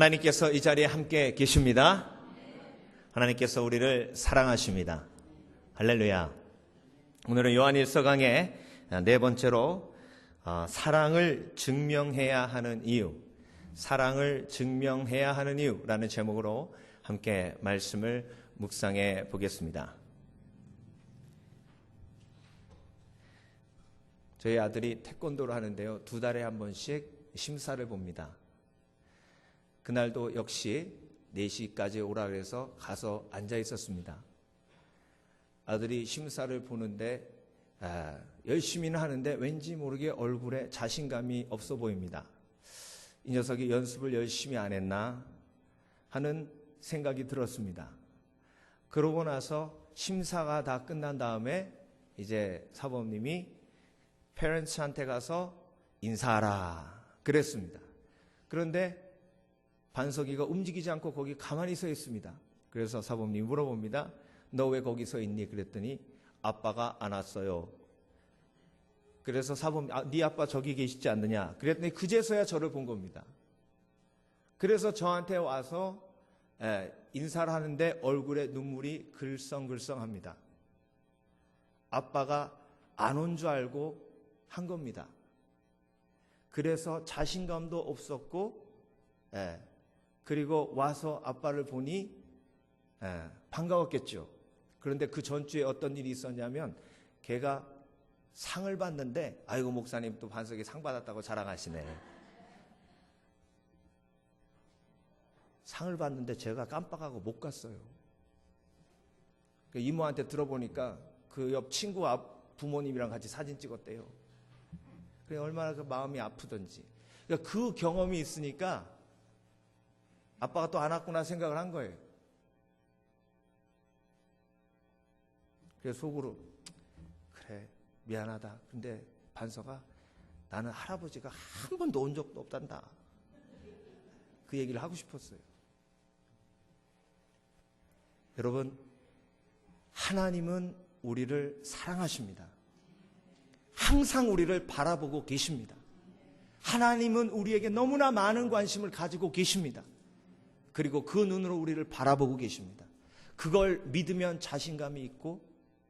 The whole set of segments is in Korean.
하나님께서 이 자리에 함께 계십니다. 하나님께서 우리를 사랑하십니다. 할렐루야. 오늘은 요한일서 강의 네 번째로 사랑을 증명해야 하는 이유, 사랑을 증명해야 하는 이유라는 제목으로 함께 말씀을 묵상해 보겠습니다. 저희 아들이 태권도를 하는데요, 2달에 한 번씩 심사를 봅니다. 그날도 역시 4시까지 오라 그래서 가서 앉아 있었습니다. 아들이 심사를 보는데 열심히는 하는데 왠지 모르게 얼굴에 자신감이 없어 보입니다. 이 녀석이 연습을 열심히 안 했나 하는 생각이 들었습니다. 그러고 나서 심사가 다 끝난 다음에 이제 사범님이 페런츠한테 가서 인사하라 그랬습니다. 그런데 반석이가 움직이지 않고 거기 가만히 서 있습니다. 그래서 사범님이 물어봅니다. 너 왜 거기 서 있니? 그랬더니 아빠가 안 왔어요. 그래서 사범님, 네 아빠 저기 계시지 않느냐? 그랬더니 그제서야 저를 본 겁니다. 그래서 저한테 와서 인사를 하는데 얼굴에 눈물이 글썽글썽합니다. 아빠가 안 온 줄 알고 한 겁니다. 그래서 자신감도 없었고 그리고 와서 아빠를 보니 반가웠겠죠. 그런데 그 전주에 어떤 일이 있었냐면 걔가 상을 받는데 아이고 목사님 또 반석이 상 받았다고 자랑하시네. 상을 받는데 제가 깜빡하고 못 갔어요. 이모한테 들어보니까 그 옆 친구 부모님이랑 같이 사진 찍었대요. 그래 얼마나 그 마음이 아프던지. 그러니까 그 경험이 있으니까 아빠가 또 안 왔구나 생각을 한 거예요. 그래서 속으로 그래 미안하다. 근데 반서가 나는 할아버지가 한 번도 온 적도 없단다. 그 얘기를 하고 싶었어요. 여러분, 하나님은 우리를 사랑하십니다. 항상 우리를 바라보고 계십니다. 하나님은 우리에게 너무나 많은 관심을 가지고 계십니다. 그리고 그 눈으로 우리를 바라보고 계십니다. 그걸 믿으면 자신감이 있고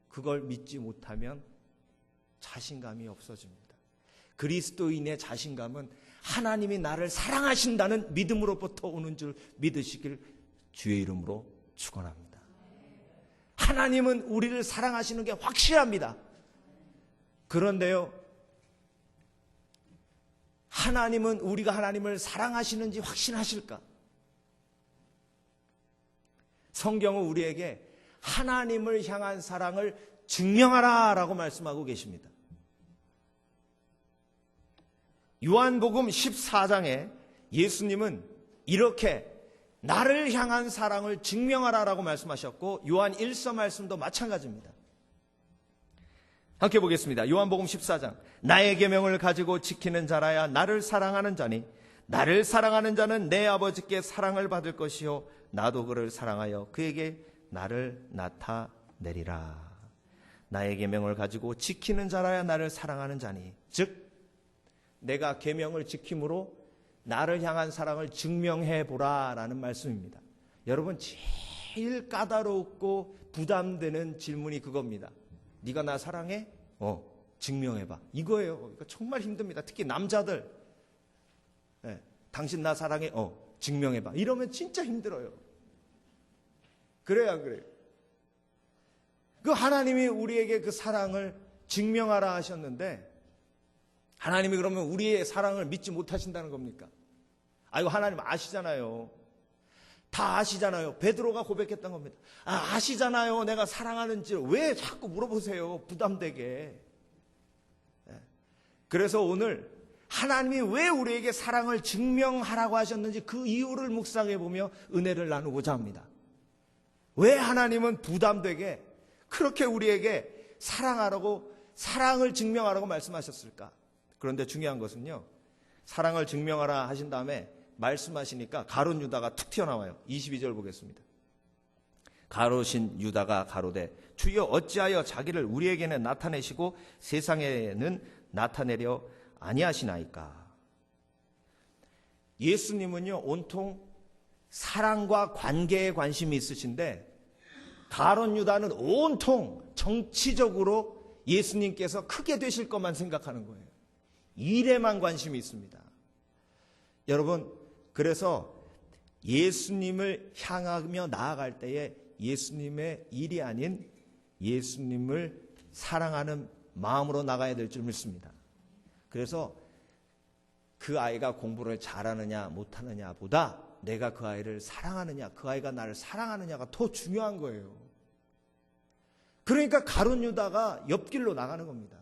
그걸 믿지 못하면 자신감이 없어집니다. 그리스도인의 자신감은 하나님이 나를 사랑하신다는 믿음으로부터 오는 줄 믿으시길 주의 이름으로 축원합니다. 하나님은 우리를 사랑하시는 게 확실합니다. 그런데요, 하나님은 우리가 하나님을 사랑하시는지 확신하실까? 성경은 우리에게 하나님을 향한 사랑을 증명하라 라고 말씀하고 계십니다. 요한복음 14장에 예수님은 이렇게 나를 향한 사랑을 증명하라 라고 말씀하셨고 요한 1서 말씀도 마찬가지입니다. 함께 보겠습니다. 요한복음 14장. 나의 계명을 가지고 지키는 자라야 나를 사랑하는 자니 나를 사랑하는 자는 내 아버지께 사랑을 받을 것이요 나도 그를 사랑하여 그에게 나를 나타내리라. 나의 계명을 가지고 지키는 자라야 나를 사랑하는 자니, 즉 내가 계명을 지킴으로 나를 향한 사랑을 증명해 보라라는 말씀입니다. 여러분, 제일 까다롭고 부담되는 질문이 그겁니다. 네가 나 사랑해? 증명해봐. 이거예요. 그러니까 정말 힘듭니다. 특히 남자들. 당신 나 사랑해? 증명해봐. 이러면 진짜 힘들어요. 그래요, 안 그래요? 그 하나님이 우리에게 그 사랑을 증명하라 하셨는데 하나님이 그러면 우리의 사랑을 믿지 못하신다는 겁니까? 아이고 하나님 아시잖아요. 다 아시잖아요. 베드로가 고백했던 겁니다. 아시잖아요. 내가 사랑하는지 왜 자꾸 물어보세요. 부담되게. 그래서 오늘 하나님이 왜 우리에게 사랑을 증명하라고 하셨는지 그 이유를 묵상해 보며 은혜를 나누고자 합니다. 왜 하나님은 부담되게 그렇게 우리에게 사랑하라고, 사랑을 증명하라고 말씀하셨을까? 그런데 중요한 것은요, 사랑을 증명하라 하신 다음에 말씀하시니까 가룟 유다가 툭 튀어나와요. 22절 보겠습니다. 가로신 유다가 가로되 주여 어찌하여 자기를 우리에게는 나타내시고 세상에는 나타내려 아니하시나이까. 예수님은요 온통 사랑과 관계에 관심이 있으신데 가룟 유다는 온통 정치적으로 예수님께서 크게 되실 것만 생각하는 거예요. 일에만 관심이 있습니다. 여러분, 그래서 예수님을 향하며 나아갈 때에 예수님의 일이 아닌 예수님을 사랑하는 마음으로 나가야 될 줄 믿습니다. 그래서 그 아이가 공부를 잘하느냐 못하느냐 보다 내가 그 아이를 사랑하느냐, 그 아이가 나를 사랑하느냐가 더 중요한 거예요. 그러니까 가룟 유다가 옆길로 나가는 겁니다.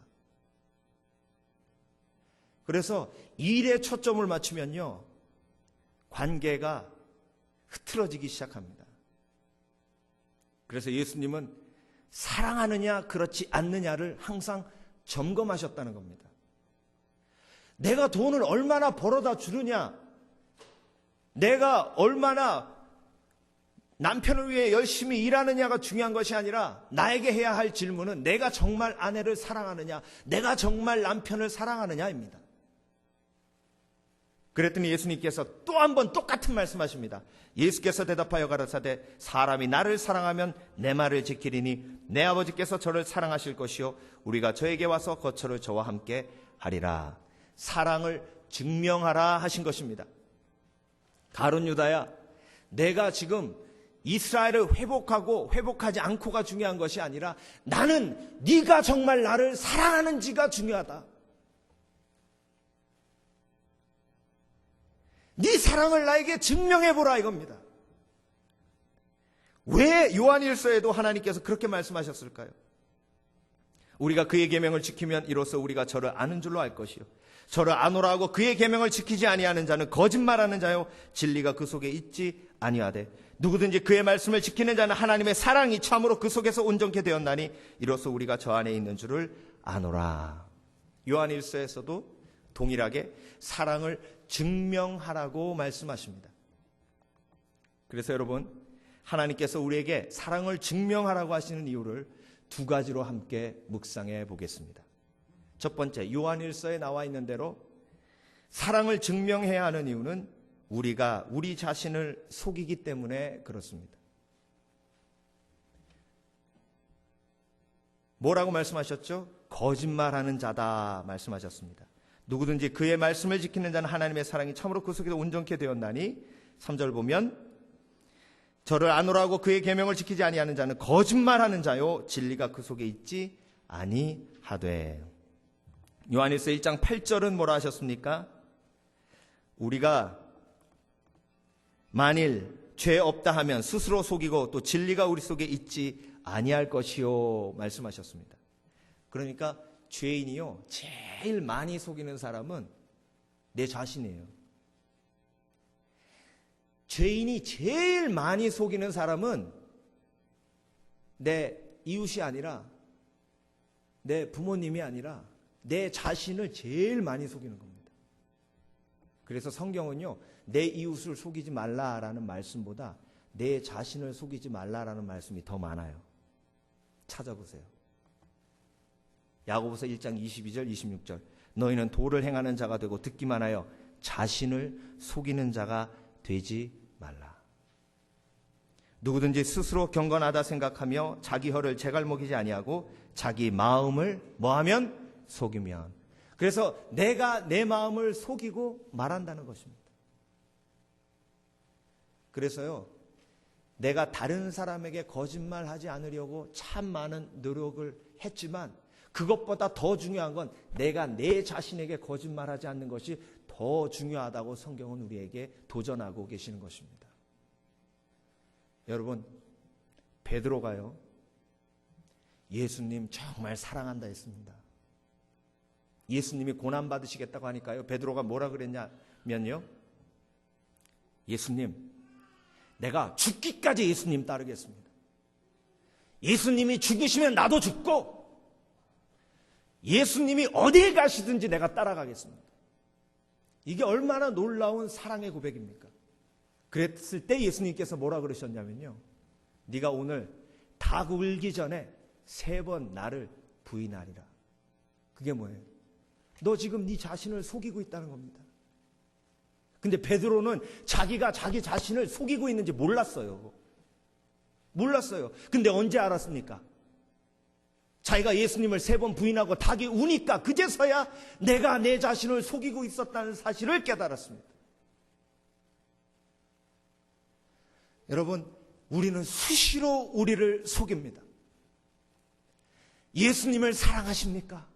그래서 일에 초점을 맞추면요, 관계가 흐트러지기 시작합니다. 그래서 예수님은 사랑하느냐 그렇지 않느냐를 항상 점검하셨다는 겁니다. 내가 돈을 얼마나 벌어다 주느냐, 내가 얼마나 남편을 위해 열심히 일하느냐가 중요한 것이 아니라 나에게 해야 할 질문은 내가 정말 아내를 사랑하느냐, 내가 정말 남편을 사랑하느냐입니다. 그랬더니 예수님께서 또 한 번 똑같은 말씀하십니다. 예수께서 대답하여 가라사대 사람이 나를 사랑하면 내 말을 지키리니 내 아버지께서 저를 사랑하실 것이요 우리가 저에게 와서 거처를 저와 함께 하리라. 사랑을 증명하라 하신 것입니다. 가룟 유다야, 내가 지금 이스라엘을 회복하고 회복하지 않고가 중요한 것이 아니라 나는 네가 정말 나를 사랑하는지가 중요하다. 네 사랑을 나에게 증명해보라 이겁니다. 왜 요한일서에도 하나님께서 그렇게 말씀하셨을까요? 우리가 그의 계명을 지키면 이로써 우리가 저를 아는 줄로 알 것이요 저를 아노라 하고 그의 계명을 지키지 아니하는 자는 거짓말하는 자요 진리가 그 속에 있지 아니하되 누구든지 그의 말씀을 지키는 자는 하나님의 사랑이 참으로 그 속에서 온전케 되었나니 이로써 우리가 저 안에 있는 줄을 아노라. 요한일서에서도 동일하게 사랑을 증명하라고 말씀하십니다. 그래서 여러분, 하나님께서 우리에게 사랑을 증명하라고 하시는 이유를 두 가지로 함께 묵상해 보겠습니다. 첫 번째, 요한일서에 나와 있는 대로 사랑을 증명해야 하는 이유는 우리가 우리 자신을 속이기 때문에 그렇습니다. 뭐라고 말씀하셨죠? 거짓말하는 자다 말씀하셨습니다. 누구든지 그의 말씀을 지키는 자는 하나님의 사랑이 참으로 그 속에서 온전케 되었나니 3절 보면 저를 아노라고 그의 계명을 지키지 아니하는 자는 거짓말하는 자요 진리가 그 속에 있지 아니하되. 요한일서 1장 8절은 뭐라 하셨습니까? 우리가 만일 죄 없다 하면 스스로 속이고 또 진리가 우리 속에 있지 아니할 것이요 말씀하셨습니다. 그러니까 죄인이요 제일 많이 속이는 사람은 내 자신이에요. 죄인이 제일 많이 속이는 사람은 내 이웃이 아니라 내 부모님이 아니라 내 자신을 제일 많이 속이는 겁니다. 그래서 성경은요 내 이웃을 속이지 말라라는 말씀보다 내 자신을 속이지 말라라는 말씀이 더 많아요. 찾아보세요. 야고보서 1장 22절 26절 너희는 도를 행하는 자가 되고 듣기만 하여 자신을 속이는 자가 되지 말라. 누구든지 스스로 경건하다 생각하며 자기 혀를 제갈먹이지 아니하고 자기 마음을 뭐하면? 속이면. 그래서 내가 내 마음을 속이고 말한다는 것입니다. 그래서요 내가 다른 사람에게 거짓말하지 않으려고 참 많은 노력을 했지만 그것보다 더 중요한 건 내가 내 자신에게 거짓말하지 않는 것이 더 중요하다고 성경은 우리에게 도전하고 계시는 것입니다. 여러분, 베드로가요 예수님 정말 사랑한다 했습니다. 예수님이 고난받으시겠다고 하니까요 베드로가 뭐라 그랬냐면요 예수님 내가 죽기까지 예수님 따르겠습니다. 예수님이 죽으시면 나도 죽고 예수님이 어디에 가시든지 내가 따라가겠습니다. 이게 얼마나 놀라운 사랑의 고백입니까? 그랬을 때 예수님께서 뭐라 그러셨냐면요 네가 오늘 닭 울기 전에 3번 나를 부인하리라. 그게 뭐예요? 너 지금 네 자신을 속이고 있다는 겁니다. 근데 베드로는 자기가 자기 자신을 속이고 있는지 몰랐어요. 근데 언제 알았습니까? 자기가 예수님을 3번 부인하고 닭이 우니까 그제서야 내가 내 자신을 속이고 있었다는 사실을 깨달았습니다. 여러분, 우리는 수시로 우리를 속입니다. 예수님을 사랑하십니까?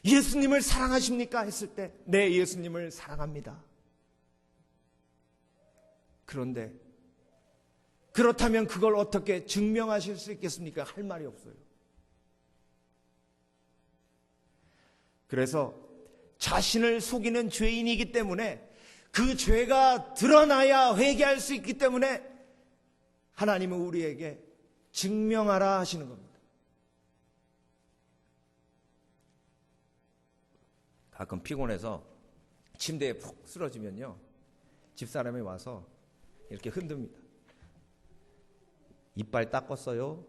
예수님을 사랑하십니까? 했을 때, 네, 예수님을 사랑합니다. 그런데 그렇다면 그걸 어떻게 증명하실 수 있겠습니까? 할 말이 없어요. 그래서 자신을 속이는 죄인이기 때문에 그 죄가 드러나야 회개할 수 있기 때문에 하나님은 우리에게 증명하라 하시는 겁니다. 가끔 피곤해서 침대에 푹 쓰러지면요, 집사람이 와서 이렇게 흔듭니다. 이빨 닦았어요?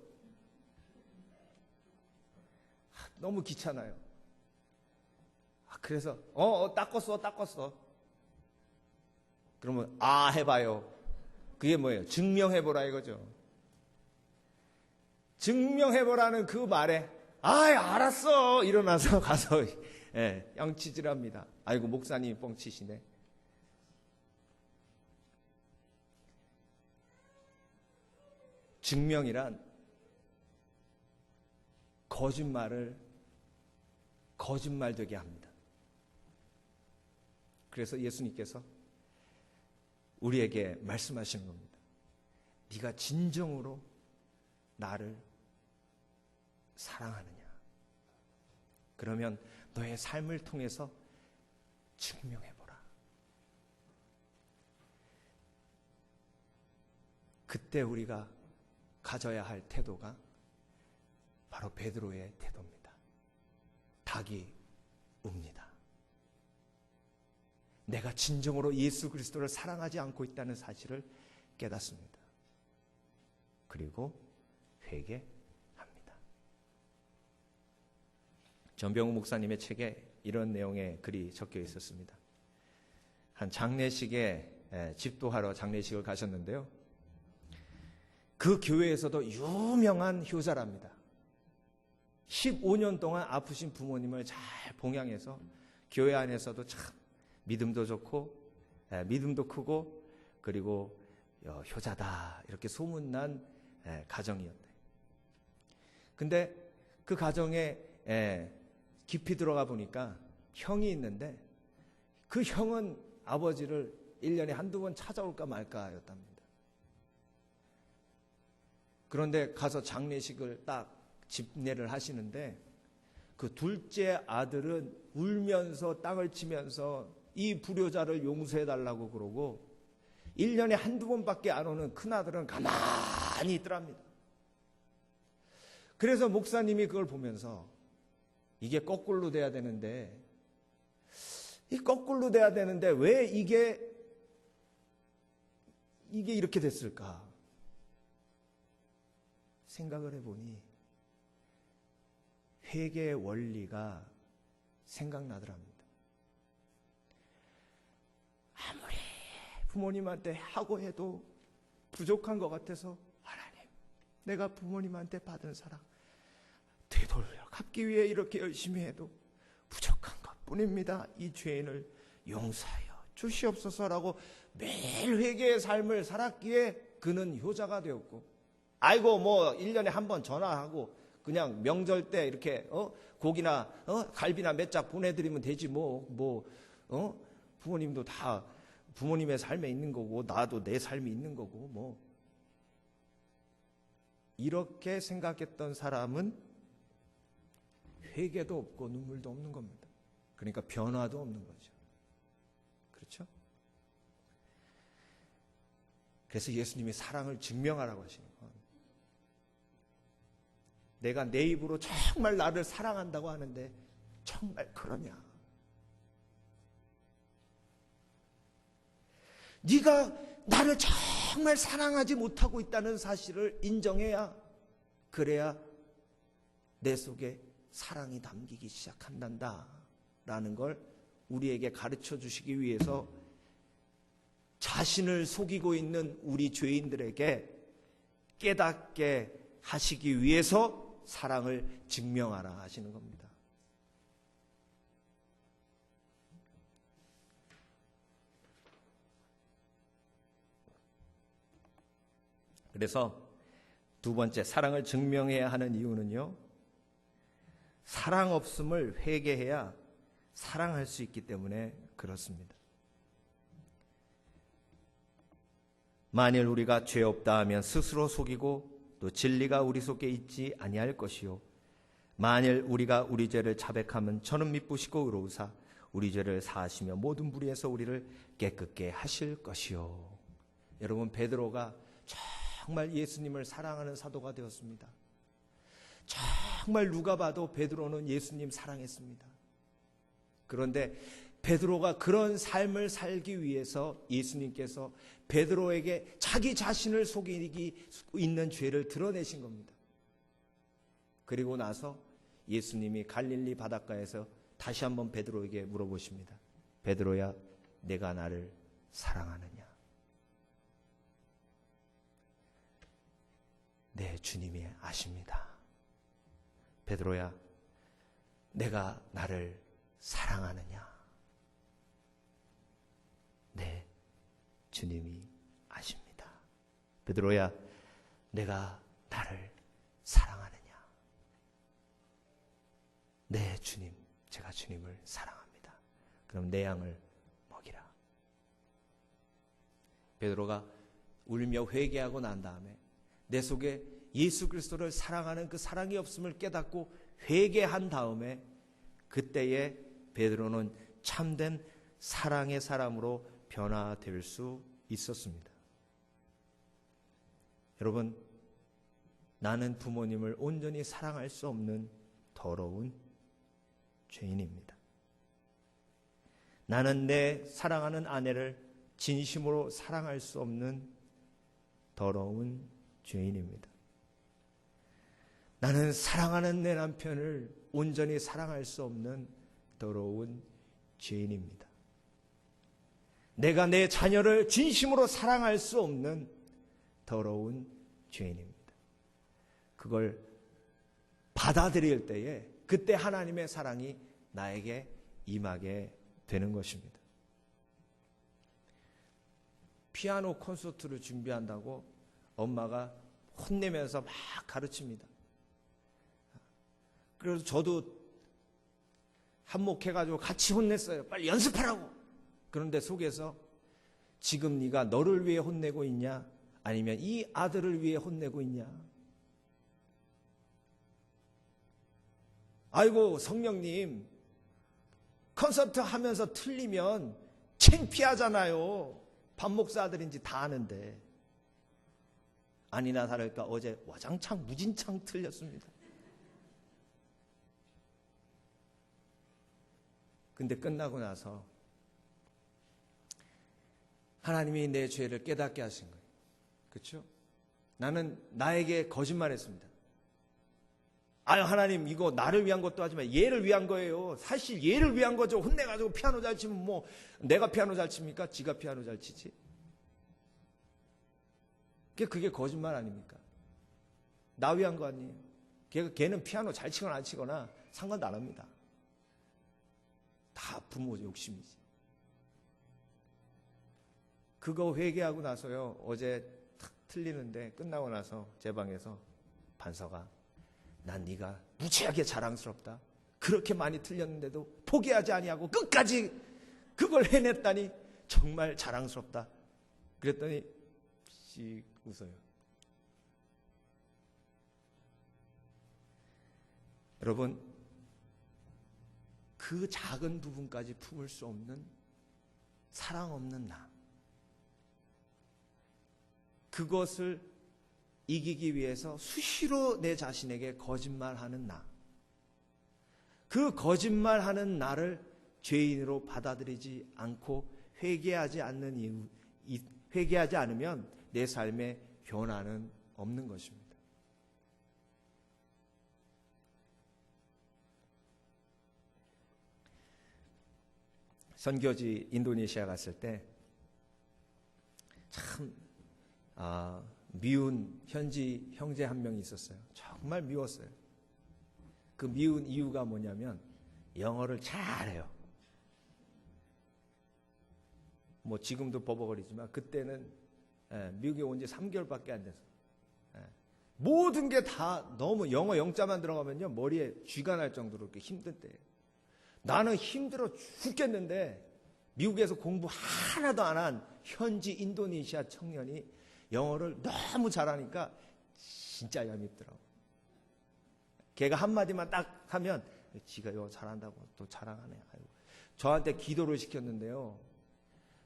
너무 귀찮아요. 그래서 닦았어. 그러면 해봐요. 그게 뭐예요? 증명해보라 이거죠. 증명해보라는 그 말에 알았어 일어나서 가서 양치질합니다. 아이고 목사님이 뻥치시네. 증명이란 거짓말을 거짓말되게 합니다. 그래서 예수님께서 우리에게 말씀하시는 겁니다. 네가 진정으로 나를 사랑하느냐? 그러면 너의 삶을 통해서 증명해보라. 그때 우리가 가져야 할 태도가 바로 베드로의 태도입니다. 닭이 웁니다. 내가 진정으로 예수 그리스도를 사랑하지 않고 있다는 사실을 깨닫습니다. 그리고 회개합니다. 전병우 목사님의 책에 이런 내용의 글이 적혀 있었습니다. 한 장례식에 집도하러 장례식을 가셨는데요. 그 교회에서도 유명한 효자랍니다. 15년 동안 아프신 부모님을 잘 봉양해서 교회 안에서도 참 믿음도 좋고 믿음도 크고 그리고 효자다 이렇게 소문난 가정이었대. 근데 그 가정에 깊이 들어가 보니까 형이 있는데 그 형은 아버지를 1년에 한두 번 찾아올까 말까였답니다. 그런데 가서 장례식을 딱 집례를 하시는데 그 둘째 아들은 울면서 땅을 치면서 이 불효자를 용서해달라고 그러고 1년에 한두 번밖에 안 오는 큰아들은 가만히 있더랍니다. 그래서 목사님이 그걸 보면서 이게 거꾸로 돼야 되는데 왜 이게 이렇게 됐을까 생각을 해보니 회개의 원리가 생각나더랍니다. 아무리 부모님한테 하고 해도 부족한 것 같아서 하나님, 내가 부모님한테 받은 사랑 되돌려 갚기 위해 이렇게 열심히 해도 부족한 것뿐입니다. 이 죄인을 용서하여 주시옵소서라고 매일 회개의 삶을 살았기에 그는 효자가 되었고, 아이고 뭐 1년에 한 번 전화하고 그냥 명절 때 이렇게 고기나 갈비나 몇 짝 보내드리면 되지 부모님도 다 부모님의 삶에 있는 거고 나도 내 삶이 있는 거고 이렇게 생각했던 사람은 회개도 없고 눈물도 없는 겁니다. 그러니까 변화도 없는 거죠. 그렇죠? 그래서 예수님이 사랑을 증명하라고 하시는 건, 내가 내 입으로 정말 나를 사랑한다고 하는데 정말 그러냐? 네가 나를 정말 사랑하지 못하고 있다는 사실을 인정해야, 그래야 내 속에 사랑이 담기기 시작한단다 라는 걸 우리에게 가르쳐 주시기 위해서 자신을 속이고 있는 우리 죄인들에게 깨닫게 하시기 위해서 사랑을 증명하라 하시는 겁니다. 그래서 두 번째, 사랑을 증명해야 하는 이유는요, 사랑 없음을 회개해야 사랑할 수 있기 때문에 그렇습니다. 만일 우리가 죄 없다 하면 스스로 속이고 또 진리가 우리 속에 있지 아니할 것이요, 만일 우리가 우리 죄를 자백하면 저는 미쁘시고 의로우사 우리 죄를 사하시며 모든 불의에서 우리를 깨끗게 하실 것이요. 여러분, 베드로가 정말 예수님을 사랑하는 사도가 되었습니다. 정말 누가 봐도 베드로는 예수님 사랑했습니다. 그런데 베드로가 그런 삶을 살기 위해서 예수님께서 베드로에게 자기 자신을 속이기 있는 죄를 드러내신 겁니다. 그리고 나서 예수님이 갈릴리 바닷가에서 다시 한번 베드로에게 물어보십니다. 베드로야, 내가 나를 사랑하느냐? 네, 주님이 아십니다. 베드로야, 내가 나를 사랑하느냐? 네, 주님이 아십니다. 베드로야, 내가 나를 사랑하느냐? 네, 주님, 제가 주님을 사랑합니다. 그럼 내 양을 먹이라. 베드로가 울며 회개하고 난 다음에 내 속에 예수 그리스도를 사랑하는 그 사랑이 없음을 깨닫고 회개한 다음에 그때에 베드로는 참된 사랑의 사람으로 변화될 수 있었습니다. 여러분, 나는 부모님을 온전히 사랑할 수 없는 더러운 죄인입니다. 나는 내 사랑하는 아내를 진심으로 사랑할 수 없는 더러운 죄인입니다. 나는 사랑하는 내 남편을 온전히 사랑할 수 없는 더러운 죄인입니다. 내가 내 자녀를 진심으로 사랑할 수 없는 더러운 죄인입니다. 그걸 받아들일 때에 그때 하나님의 사랑이 나에게 임하게 되는 것입니다. 피아노 콘서트를 준비한다고 엄마가 혼내면서 막 가르칩니다. 그래서 저도 한몫해가지고 같이 혼냈어요. 빨리 연습하라고. 그런데 속에서 지금 네가 너를 위해 혼내고 있냐? 아니면 이 아들을 위해 혼내고 있냐? 아이고, 성령님, 콘서트 하면서 틀리면 창피하잖아요. 밥 목사 아들인지 다 아는데. 아니나 다를까 어제 와장창 무진창 틀렸습니다. 근데 끝나고 나서 하나님이 내 죄를 깨닫게 하신 거예요. 그렇죠? 나는 나에게 거짓말했습니다. 아유, 하나님, 이거 나를 위한 것도 하지만 얘를 위한 거예요. 사실 얘를 위한 거죠. 혼내가지고 피아노 잘 치면 뭐 내가 피아노 잘 칩니까? 지가 피아노 잘 치지? 그게 거짓말 아닙니까? 나 위한 거 아니에요. 걔는 피아노 잘 치거나 안 치거나 상관도 안 합니다. 다 부모 욕심이지. 그거 회개하고 나서요, 어제 탁 틀리는데 끝나고 나서 제 방에서 반서가, 난 네가 무지하게 자랑스럽다. 그렇게 많이 틀렸는데도 포기하지 아니하고 끝까지 그걸 해냈다니 정말 자랑스럽다. 그랬더니 씩 웃어요. 여러분, 그 작은 부분까지 품을 수 없는 사랑 없는 나, 그것을 이기기 위해서 수시로 내 자신에게 거짓말하는 나, 그 거짓말하는 나를 죄인으로 받아들이지 않고 회개하지 않으면 내 삶에 변화는 없는 것입니다. 선교지 인도네시아 갔을 때 참 미운 현지 형제 한 명이 있었어요. 정말 미웠어요. 그 미운 이유가 뭐냐면 영어를 잘해요. 뭐 지금도 버벅거리지만 그때는 미국에 온 지 3개월밖에 안 돼서 모든 게 다 너무 영어 영자만 들어가면요 머리에 쥐가 날 정도로 그렇게 힘든 때예요. 나는 힘들어 죽겠는데 미국에서 공부 하나도 안 한 현지 인도네시아 청년이 영어를 너무 잘하니까 진짜 얄밉더라고. 걔가 한마디만 딱 하면 지가 영어 잘한다고 또 자랑하네. 저한테 기도를 시켰는데요.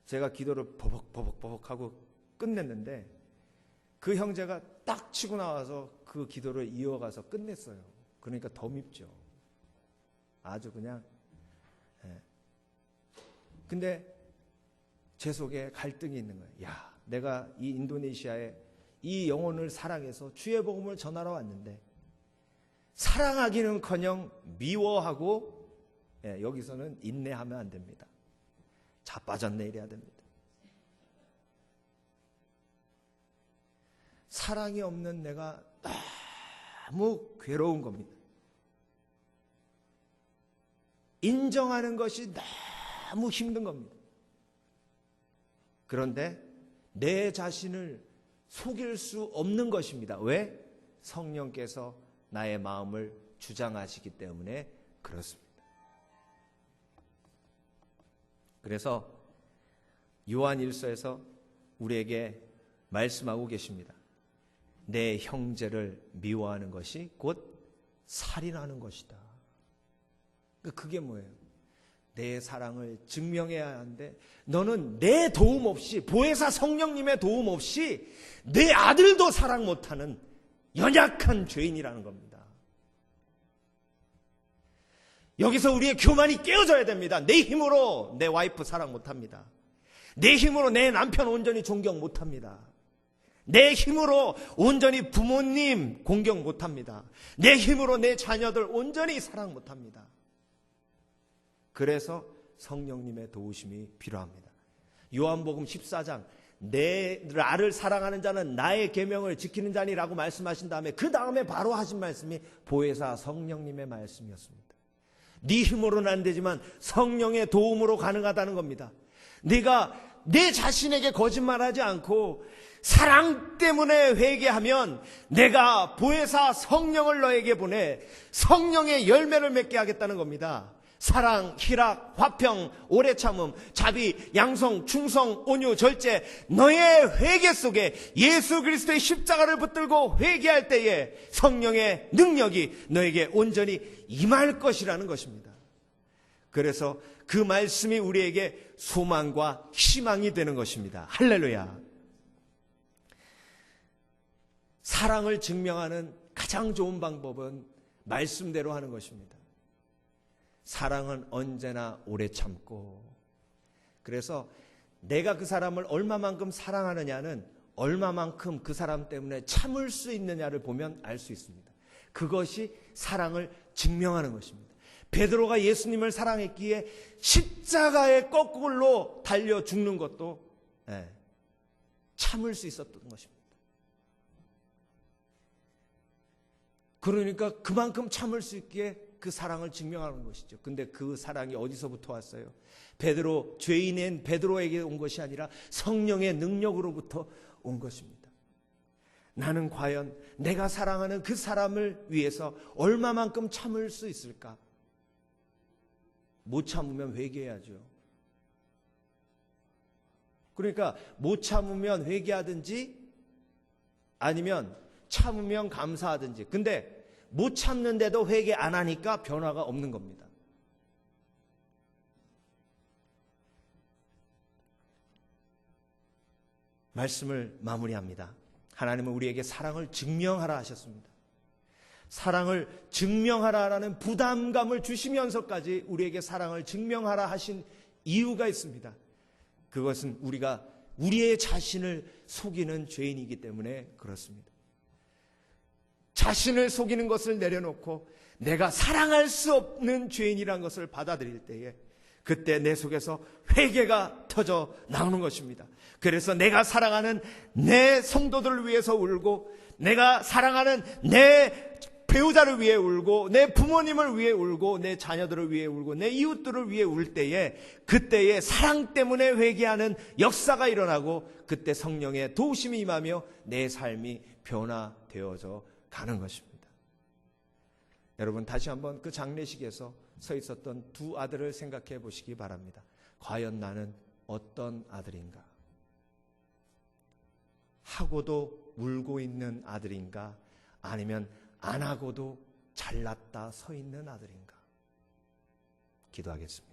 제가 기도를 버벅버벅 하고 끝냈는데 그 형제가 딱 치고 나와서 그 기도를 이어가서 끝냈어요. 그러니까 더 밉죠. 아주 그냥. 근데 제 속에 갈등이 있는 거예요. 야, 내가 이 인도네시아에 이 영혼을 사랑해서 주의 복음을 전하러 왔는데 사랑하기는커녕 미워하고 여기서는 인내하면 안 됩니다. 자빠졌네 이래야 됩니다. 사랑이 없는 내가 너무 괴로운 겁니다. 인정하는 것이 너무 힘든 겁니다. 그런데 내 자신을 속일 수 없는 것입니다. 왜? 성령께서 나의 마음을 주장하시기 때문에 그렇습니다. 그래서 요한 1서에서 우리에게 말씀하고 계십니다. 내 형제를 미워하는 것이 곧 살인하는 것이다. 그게 뭐예요? 내 사랑을 증명해야 하는데 너는 내 도움 없이, 보혜사 성령님의 도움 없이 내 아들도 사랑 못하는 연약한 죄인이라는 겁니다. 여기서 우리의 교만이 깨어져야 됩니다. 내 힘으로 내 와이프 사랑 못합니다. 내 힘으로 내 남편 온전히 존경 못합니다. 내 힘으로 온전히 부모님 공경 못합니다. 내 힘으로 내 자녀들 온전히 사랑 못합니다. 그래서 성령님의 도우심이 필요합니다. 요한복음 14장 나를 사랑하는 자는 나의 계명을 지키는 자니라고 말씀하신 다음에 그 다음에 바로 하신 말씀이 보혜사 성령님의 말씀이었습니다. 네 힘으로는 안 되지만 성령의 도움으로 가능하다는 겁니다. 네가 내 자신에게 거짓말하지 않고 사랑 때문에 회개하면 내가 보혜사 성령을 너에게 보내 성령의 열매를 맺게 하겠다는 겁니다. 사랑, 희락, 화평, 오래 참음, 자비, 양성, 충성, 온유, 절제, 너의 회개 속에 예수 그리스도의 십자가를 붙들고 회개할 때에 성령의 능력이 너에게 온전히 임할 것이라는 것입니다. 그래서 그 말씀이 우리에게 소망과 희망이 되는 것입니다. 할렐루야. 사랑을 증명하는 가장 좋은 방법은 말씀대로 하는 것입니다. 사랑은 언제나 오래 참고, 그래서 내가 그 사람을 얼마만큼 사랑하느냐는 얼마만큼 그 사람 때문에 참을 수 있느냐를 보면 알 수 있습니다. 그것이 사랑을 증명하는 것입니다. 베드로가 예수님을 사랑했기에 십자가에 거꾸로 달려 죽는 것도 참을 수 있었던 것입니다. 그러니까 그만큼 참을 수 있기에 그 사랑을 증명하는 것이죠. 근데 그 사랑이 어디서부터 왔어요? 베드로, 죄인인 베드로에게 온 것이 아니라 성령의 능력으로부터 온 것입니다. 나는 과연 내가 사랑하는 그 사람을 위해서 얼마만큼 참을 수 있을까? 못 참으면 회개해야죠. 그러니까 못 참으면 회개하든지 아니면 참으면 감사하든지. 근데 못 참는데도 회개 안 하니까 변화가 없는 겁니다. 말씀을 마무리합니다. 하나님은 우리에게 사랑을 증명하라 하셨습니다. 사랑을 증명하라라는 부담감을 주시면서까지 우리에게 사랑을 증명하라 하신 이유가 있습니다. 그것은 우리가 우리의 자신을 속이는 죄인이기 때문에 그렇습니다. 자신을 속이는 것을 내려놓고 내가 사랑할 수 없는 죄인이란 것을 받아들일 때에 그때 내 속에서 회개가 터져 나오는 것입니다. 그래서 내가 사랑하는 내 성도들을 위해서 울고, 내가 사랑하는 내 배우자를 위해 울고, 내 부모님을 위해 울고, 내 자녀들을 위해 울고, 내 이웃들을 위해 울 때에, 그때에 사랑 때문에 회개하는 역사가 일어나고, 그때 성령의 도우심이 임하며 내 삶이 변화되어져 가는 것입니다. 여러분, 다시 한번 그 장례식에서 서 있었던 두 아들을 생각해 보시기 바랍니다. 과연 나는 어떤 아들인가? 하고도 울고 있는 아들인가? 아니면 안 하고도 잘났다 서 있는 아들인가? 기도하겠습니다.